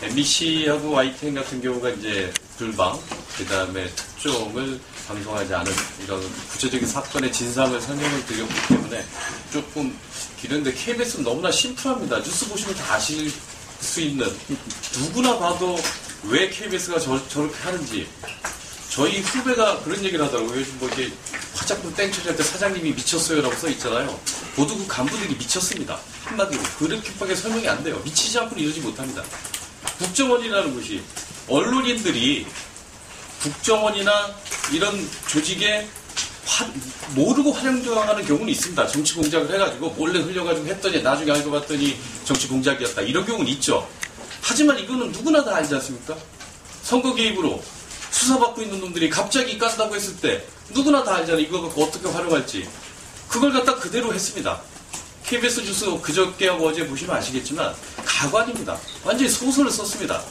MBC하고 YTN 같은 경우가 이제 불방, 그 다음에 특종을 방송하지 않은 이런 구체적인 사건의 진상을 설명을 드렸기 때문에 조금 길은데 KBS는 너무나 심플합니다. 뉴스 보시면 다 아실 수 있는, 누구나 봐도 왜 KBS가 저렇게 하는지. 저희 후배가 그런 얘기를 하더라고요. 요즘 뭐 이렇게 화장품 땡처리할 때 사장님이 미쳤어요라고 써 있잖아요. 보도국 간부들이 미쳤습니다. 한마디로 그렇게밖에 설명이 안 돼요. 미치지 않고는 이러지 못합니다. 국정원이라는 곳이 언론인들이 국정원이나 이런 조직에 모르고 활용하는 경우는 있습니다. 정치 공작을 해가지고 몰래 흘려가지고 했더니 나중에 알고 봤더니 정치 공작이었다. 이런 경우는 있죠. 하지만 이거는 누구나 다 알지 않습니까? 선거 개입으로 수사받고 있는 놈들이 갑자기 깐다고 했을 때 누구나 다 알잖아요. 이거 갖고 어떻게 활용할지. 그걸 갖다 그대로 했습니다. KBS 뉴스 그저께하고 어제 보시면 아시겠지만 가관입니다. 완전히 소설을 썼습니다.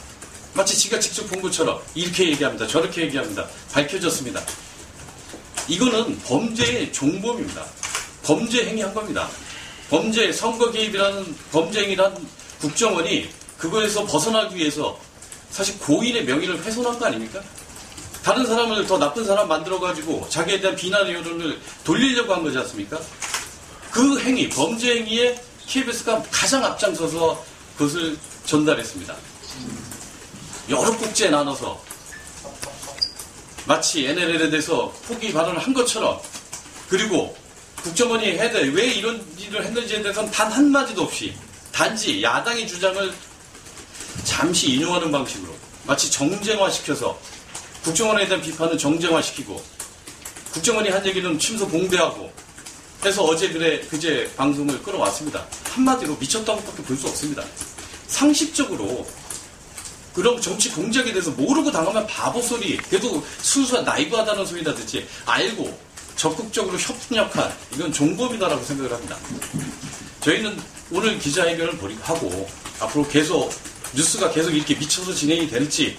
마치 지가 직접 본 것처럼 이렇게 얘기합니다. 저렇게 얘기합니다. 밝혀졌습니다. 이거는 범죄의 종범입니다. 범죄 행위한 겁니다. 범죄, 선거 개입이라는 범죄 행위란 국정원이 그거에서 벗어나기 위해서 사실 고인의 명의를 훼손한 거 아닙니까? 다른 사람을 더 나쁜 사람 만들어가지고 자기에 대한 비난의 여론을 돌리려고 한 거지 않습니까? 그 행위, 범죄 행위에 KBS가 가장 앞장서서 그것을 전달했습니다. 여러 꼭지에 나눠서 마치 NLL에 대해서 포기 발언을 한 것처럼, 그리고 국정원이 해야 돼. 왜 이런 일을 했는지에 대해서는 단 한마디도 없이 단지 야당의 주장을 잠시 인용하는 방식으로 마치 정쟁화시켜서 국정원에 대한 비판은 정쟁화시키고 국정원이 한 얘기는 침소 봉대하고 해서 어제 그제 방송을 끌어왔습니다. 한마디로 미쳤다고밖에 볼 수 없습니다. 상식적으로 그런 정치 공작에 대해서 모르고 당하면 바보 소리, 그래도 순수한 나이브하다는 소리라든지 알고 적극적으로 협력한, 이건 종범이다라고 생각을 합니다. 저희는 오늘 기자회견을 하고 앞으로 계속 뉴스가 계속 이렇게 미쳐서 진행이 될지,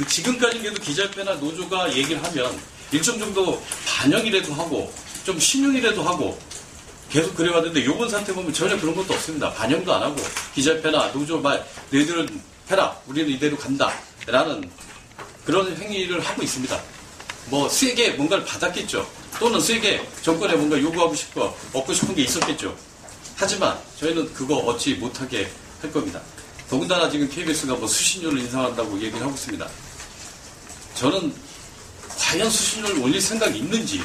지금까지 그래도 기자협회나 노조가 얘기를 하면 일정 정도 반영이라도 하고 좀 신용이라도 하고 계속 그래왔는데 이번 사태 보면 전혀 그런 것도 없습니다. 반영도 안 하고 기자협회나 노조 말 너희들은 해라, 우리는 이대로 간다 라는 그런 행위를 하고 있습니다. 뭐 세게 뭔가를 받았겠죠. 또는 세게 정권에 뭔가 요구하고 싶고 얻고 싶은 게 있었겠죠. 하지만 저희는 그거 얻지 못하게 할 겁니다. 더군다나 지금 KBS가 뭐 수신료를 인상한다고 얘기를 하고 있습니다. 저는 과연 수신료를 올릴 생각이 있는지,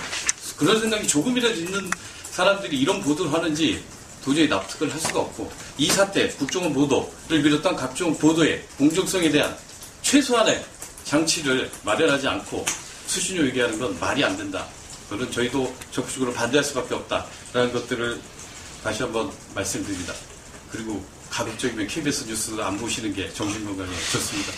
그런 생각이 조금이라도 있는 사람들이 이런 보도를 하는지 도저히 납득을 할 수가 없고, 이 사태, 국정원 보도를 비롯한 각종 보도의 공정성에 대한 최소한의 장치를 마련하지 않고 수신료 얘기하는 건 말이 안 된다. 그건 저희도 적극적으로 반대할 수밖에 없다라는 것들을 다시 한번 말씀드립니다. 그리고 가급적이면 KBS 뉴스 안 보시는 게 정신건강에 좋습니다.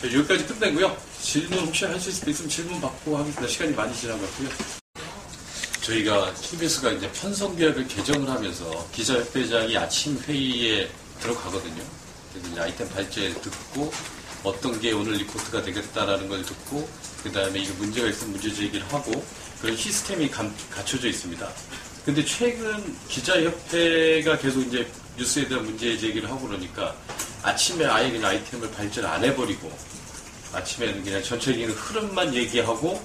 여기까지 끝내고요. 질문 혹시 할 수 있으면 질문 받고 하겠습니다. 시간이 많이 지난 것 같고요. 저희가 KBS가 이제 편성계약을 개정을 하면서 기자협회장이 아침 회의에 들어가거든요. 그래서 이제 아이템 발제 듣고 어떤 게 오늘 리포트가 되겠다라는 걸 듣고 그 다음에 이거 문제가 있으면 문제 제기를 하고 그런 시스템이 갖춰져 있습니다. 근데 최근 기자협회가 계속 이제 뉴스에 대한 문제 제기를 하고 그러니까 아침에 아예 그냥 아이템을 발제를 안 해버리고 아침에는 그냥 전체적인 흐름만 얘기하고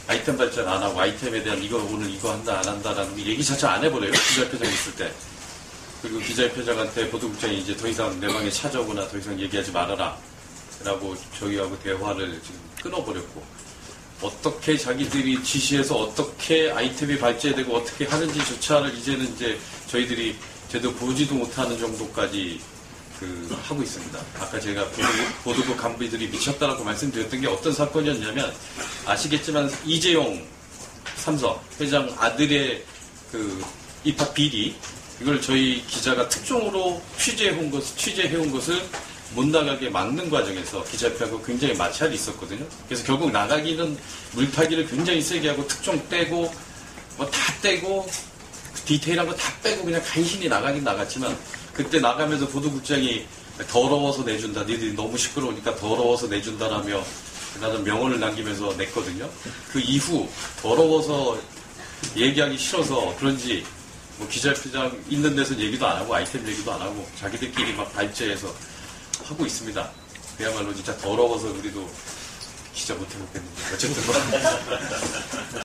아이템 발전 안 하고 아이템에 대한 이거 오늘 이거 한다 안 한다라는 얘기 자체 안 해버려요. 기자협회장 있을 때. 그리고 기자협회장한테 보도국장이 이제 더 이상 내 방에 찾아오거나 더 이상 얘기하지 말아라 라고 저희하고 대화를 지금 끊어버렸고, 어떻게 자기들이 지시해서 어떻게 아이템이 발제되고 어떻게 하는지조차를 이제는 이제 저희들이 제대로 보지도 못하는 정도까지 하고 있습니다. 아까 제가 보도국 간부들이 미쳤다라고 말씀드렸던 게 어떤 사건이었냐면, 아시겠지만 이재용 삼성 회장 아들의 입학 비리, 이걸 저희 기자가 특종으로 취재해온 것을 못 나가게 막는 과정에서 기자협회하고 굉장히 마찰이 있었거든요. 그래서 결국 나가기는 물타기를 굉장히 세게 하고 특종 떼고 뭐 다 떼고 디테일한 거 다 빼고 그냥 간신히 나가긴 나갔지만, 그때 나가면서 보도국장이 더러워서 내준다, 니들이 너무 시끄러우니까 더러워서 내준다라며 나는 명언을 남기면서 냈거든요. 그 이후 더러워서 얘기하기 싫어서 그런지 뭐 기자협회장 있는 데서 얘기도 안 하고 아이템 얘기도 안 하고 자기들끼리 막 발제해서 하고 있습니다. 그야말로 진짜 더러워서 우리도 진짜 못해먹겠는데 어쨌든 뭐